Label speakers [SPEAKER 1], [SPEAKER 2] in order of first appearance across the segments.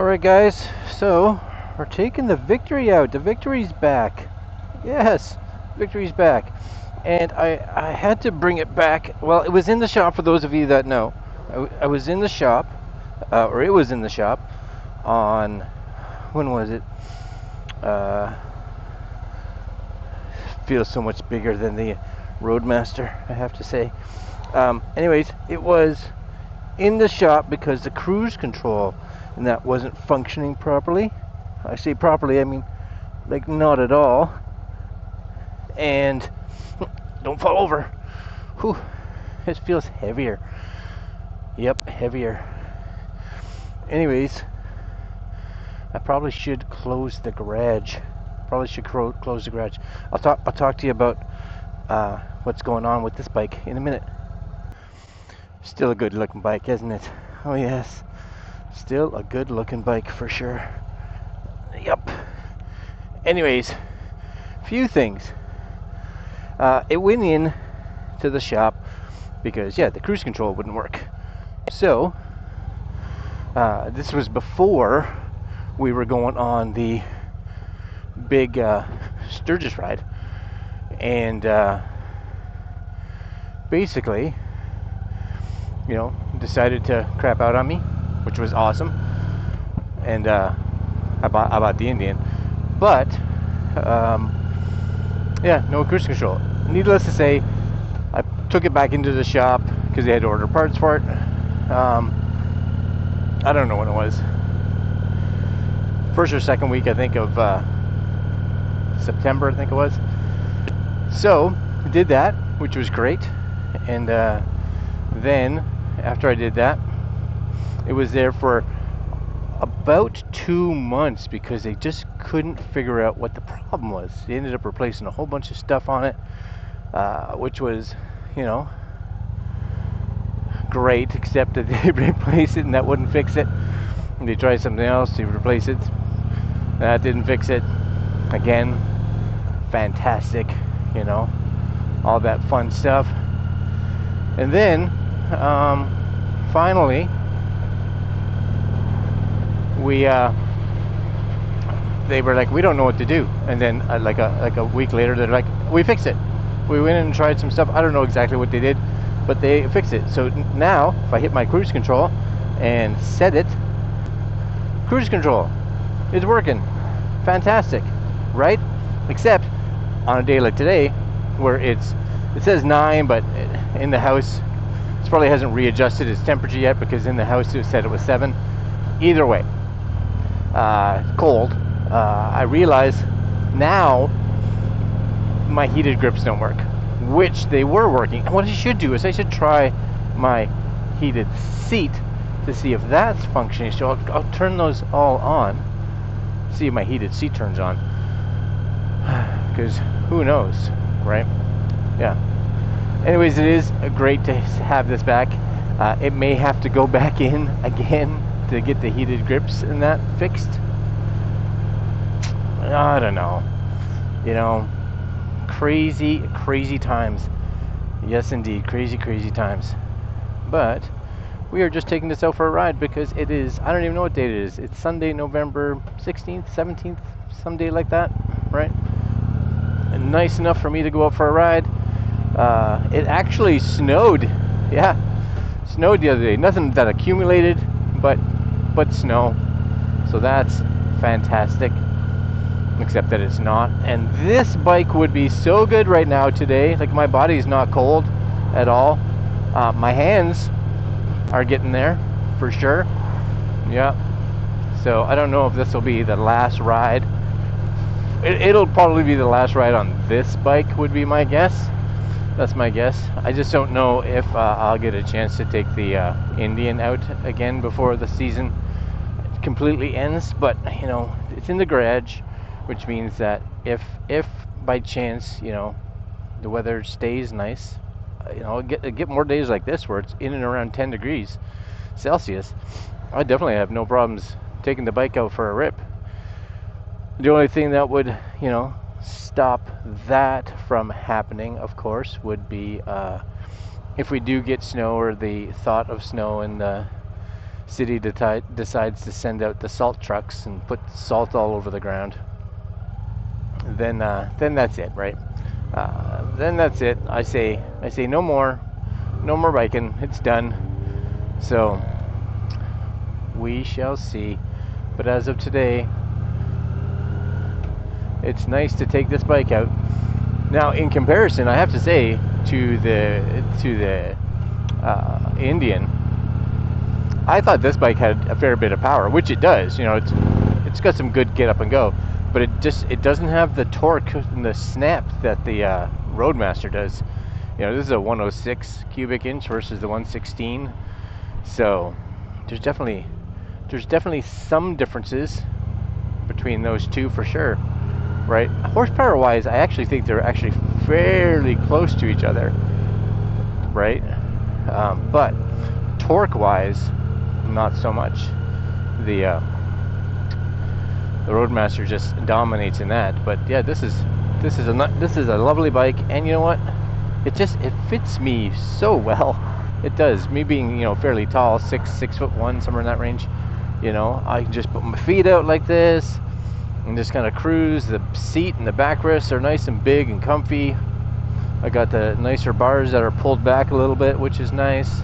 [SPEAKER 1] Alright guys, so we're taking the Victory out. The Victory's back. Yes, Victory's back. And I had to bring it back. Well, it was in the shop for those of you that know. I was in the shop, or it was in the shop on, when was it? Feels so much bigger than the Roadmaster, I have to say. Anyways, it was in the shop because the cruise control and that wasn't functioning properly. I say properly, I mean like not at all. And don't fall over. Whew, it feels heavier. Yep, heavier. Anyways, I probably should close the garage. Probably should close the garage. I'll talk to you about what's going on with this bike in a minute. Still a good looking bike, isn't it? Oh yes. Still a good looking bike for sure. Yep. Anyways, few things. It went in to the shop because the cruise control wouldn't work. So this was before we were going on the big Sturgis ride, and basically, decided to crap out on me, which was awesome. And I bought the Indian, but no cruise control. Needless to say, I took it back into the shop because they had to order parts for it. I don't know when it was. First or second week, I think, of September, I think it was. So we did that, which was great. And then after I did that, it was there for about 2 months because they just couldn't figure out what the problem was. They ended up replacing a whole bunch of stuff on it, which was, great, except that they replaced it and that wouldn't fix it. And they tried something else to replace it. That didn't fix it. Again, fantastic, all that fun stuff. And then, finally, they were like, we don't know what to do. And then like a week later, they're like, we fixed it. We went in and tried some stuff. I don't know exactly what they did, but they fixed it. So now if I hit my cruise control and set it, cruise control is working. Fantastic, right? Except on a day like today where it says 9, but in the house it probably hasn't readjusted its temperature yet, because in the house it said it was 7. Either way, cold. I realize now my heated grips don't work, which they were working. And what I should do is I should try my heated seat to see if that's functioning. So I'll turn those all on, see if my heated seat turns on, because who knows, right? Yeah. Anyways, it is great to have this back. It may have to go back in again to get the heated grips and that fixed. I don't know. Crazy times. Yes, indeed, crazy times. But we are just taking this out for a ride because it is, I don't even know what date it is. It's Sunday, November 16th, 17th, some day like that, right? And nice enough for me to go out for a ride. It actually snowed. Yeah, snowed the other day. Nothing that accumulated, but snow. So that's fantastic. Except that it's not. And this bike would be so good right now today. Like, my body's not cold at all. My hands are getting there for sure. Yeah. So I don't know if this will be the last ride. It'll probably be the last ride on this bike, would be my guess. That's my guess. I just don't know if I'll get a chance to take the Indian out again before the season completely ends. But it's in the garage, which means that if by chance the weather stays nice, get more days like this where it's in and around 10 degrees Celsius, I definitely have no problems taking the bike out for a rip. The only thing that would stop that from happening, of course, would be if we do get snow, or the thought of snow in the city decides to send out the salt trucks and put salt all over the ground, then that's it, right? Then that's it. I say no more biking. It's done. So we shall see. But as of today, it's nice to take this bike out. Now, in comparison, I have to say to the Indian, I thought this bike had a fair bit of power, which it does. You know, it's got some good get up and go, but it doesn't have the torque and the snap that the Roadmaster does. You know, this is a 106 cubic inch versus the 116, so there's definitely some differences between those two for sure, right? Horsepower wise, I actually think they're actually fairly close to each other, right? But torque wise, not so much. The Roadmaster just dominates in that. But yeah, this is a lovely bike, and you know what? It fits me so well. It does. Me being, you know, fairly tall, 6'1", somewhere in that range. You know, I can just put my feet out like this and just kind of cruise. The seat and the backrests are nice and big and comfy. I got the nicer bars that are pulled back a little bit, which is nice.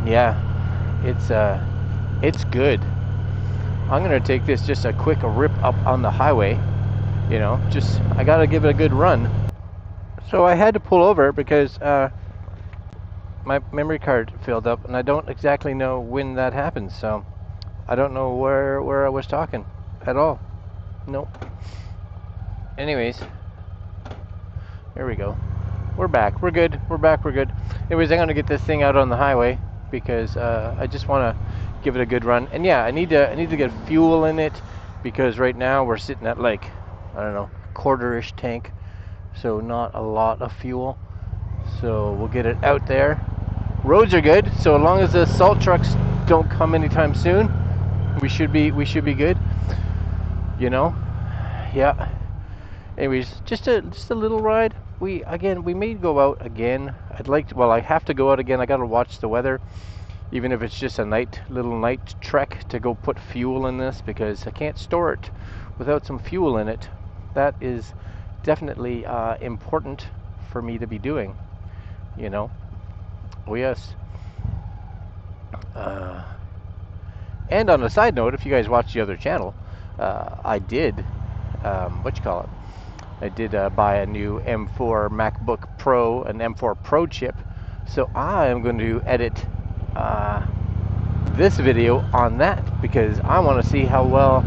[SPEAKER 1] Yeah, it's good. I'm gonna take this just a quick rip up on the highway. You know, just I gotta give it a good run. So I had to pull over because my memory card filled up, and I don't exactly know when that happened. So I don't know where I was talking at all. Nope. Anyways, there we go. We're back. We're good. We're back. We're good. Anyways, I'm gonna get this thing out on the highway because I just want to give it a good run. And yeah, I need to get fuel in it because right now we're sitting at like, I don't know, quarter-ish tank, so not a lot of fuel. So we'll get it out there. Roads are good, so as long as the salt trucks don't come anytime soon, we should be good. You know, yeah. Anyways, just a little ride. We may go out again. I have to go out again. I gotta watch the weather, even if it's just a little night trek to go put fuel in this, because I can't store it without some fuel in it. That is definitely important for me to be doing, you know. Oh yes. And on a side note, if you guys watch the other channel, I did I did buy a new M4 MacBook Pro, an M4 Pro chip, so I am going to edit this video on that because I want to see how well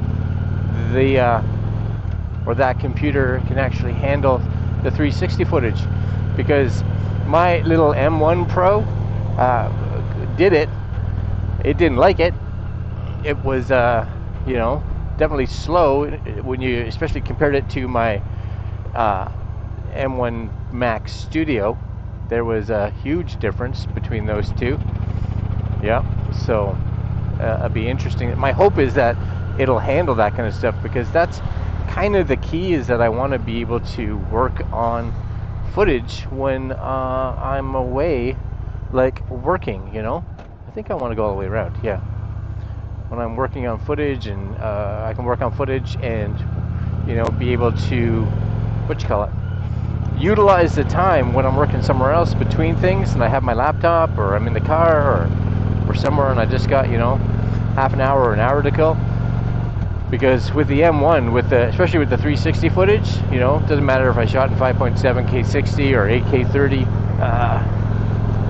[SPEAKER 1] that computer can actually handle the 360 footage, because my little M1 Pro did it. It didn't like it. It was you know, definitely slow when you especially compared it to my M1 Max Studio. There was a huge difference between those two. Yeah, so it'll be interesting. My hope is that it'll handle that kind of stuff, because that's kind of the key, is that I want to be able to work on footage when I'm away, like working, you know. I think I want to go all the way around, yeah. When I'm working on footage, and I can work on footage and, you know, be able to, utilize the time when I'm working somewhere else between things, and I have my laptop, or I'm in the car, or somewhere, and I just got, you know, half an hour or an hour to kill. Because with the M1, especially with the 360 footage, you know, it doesn't matter if I shot in 5.7K 60 or 8K 30.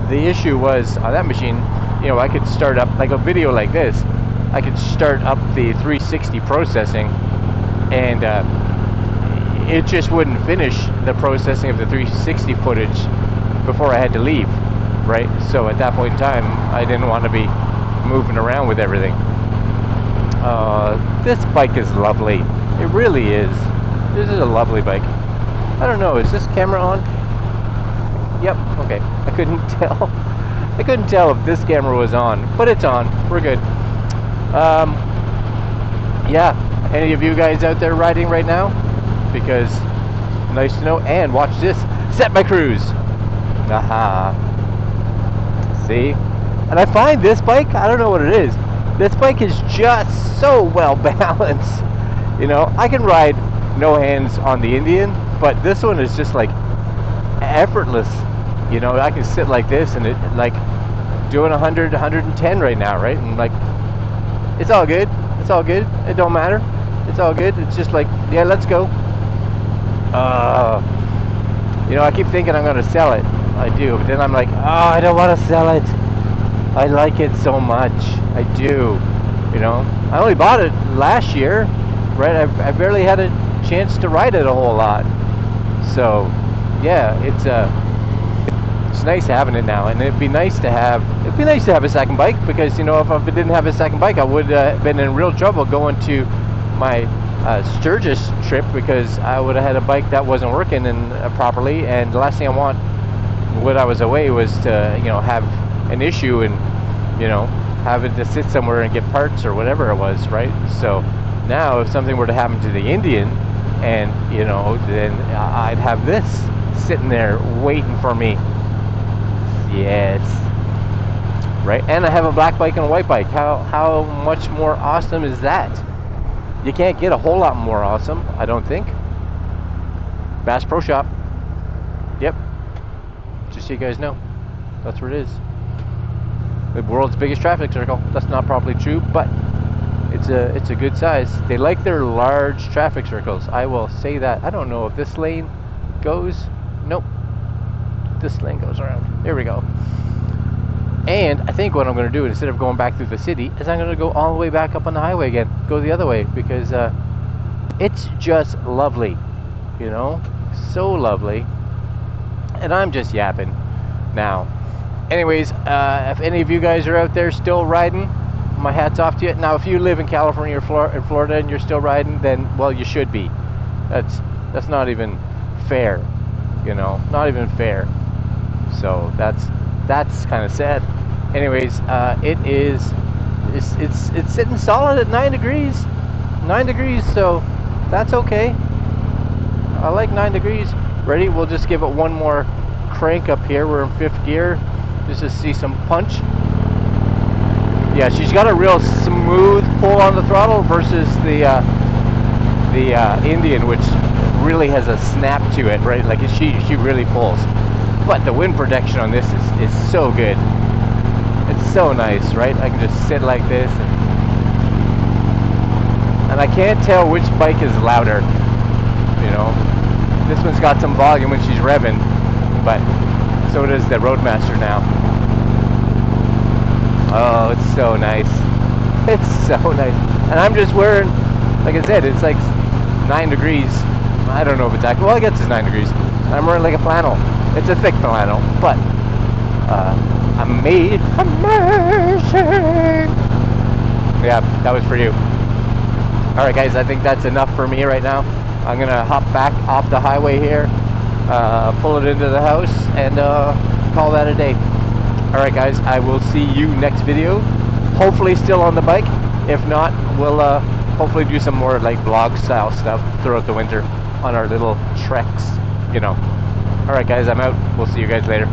[SPEAKER 1] The issue was on that machine, you know, I could start up like a video like this. I could start up the 360 processing, and it just wouldn't finish the processing of the 360 footage before I had to leave, right? So at that point in time, I didn't want to be moving around with everything. This bike is lovely. It really is. This is a lovely bike. I don't know, is this camera on? Yep, okay. I couldn't tell. I couldn't tell if this camera was on, but it's on. We're good. Yeah, any of you guys out there riding right now? Because nice to know. And watch this. Set my cruise. Aha. See? And I find this bike, I don't know what it is, this bike is just so well balanced. You know, I can ride no hands on the Indian, but this one is just like effortless. You know, I can sit like this and it like doing 100, 110 right now, right? And like, it's all good. It's all good. It don't matter. It's all good. It's just like, yeah, let's go. You know, I keep thinking I'm gonna sell it. I do, but then I'm like, oh, I don't want to sell it. I like it so much. I do. You know, I only bought it last year, right? I barely had a chance to ride it a whole lot. So, yeah, it's nice having it now, and it'd be nice to have a second bike, because you know, if I didn't have a second bike, I would have been in real trouble going to my Sturgis trip, because I would have had a bike that wasn't working properly, and the last thing I want when I was away was to, you know, have an issue and, you know, having to sit somewhere and get parts or whatever it was, right? So now if something were to happen to the Indian, and you know, then I'd have this sitting there waiting for me. Yes, right. And I have a black bike and a white bike. How much more awesome is that? You can't get a whole lot more awesome, I don't think. Bass Pro Shop. Yep. Just so you guys know, that's where it is. The world's biggest traffic circle. That's not probably true, but it's a good size. They like their large traffic circles, I will say that. I don't know if this lane goes. Nope. This lane goes around. There we go. And I think what I'm going to do, instead of going back through the city, is I'm going to go all the way back up on the highway again. Go the other way, because it's just lovely. You know? So lovely. And I'm just yapping now. Anyways, if any of you guys are out there still riding, my hat's off to you. Now, if you live in California or in Florida and you're still riding, then, well, you should be. That's not even fair. You know? Not even fair. So that's kind of sad. Anyways, it's sitting solid at 9 degrees. 9 degrees, so that's okay. I like 9 degrees. Ready? We'll just give it one more crank up here. We're in 5th gear, just to see some punch. Yeah, she's got a real smooth pull on the throttle versus the Indian, which really has a snap to it, right? Like she really pulls. But the wind protection on this is so good. It's so nice, right? I can just sit like this, and I can't tell which bike is louder. You know, this one's got some volume when she's revving, but so does the Roadmaster now. Oh, it's so nice. It's so nice. And I'm just wearing, like I said, it's like 9 degrees. I don't know if it's actually, well, I guess it's 9 degrees. I'm wearing like a flannel. It's a thick flannel, but amazing. Yeah, that was for you. Alright guys, I think that's enough for me right now. I'm gonna hop back off the highway here, pull it into the house, and call that a day. Alright guys, I will see you next video. Hopefully still on the bike. If not, we'll hopefully do some more like vlog style stuff throughout the winter on our little treks, you know. Alright guys, I'm out. We'll see you guys later.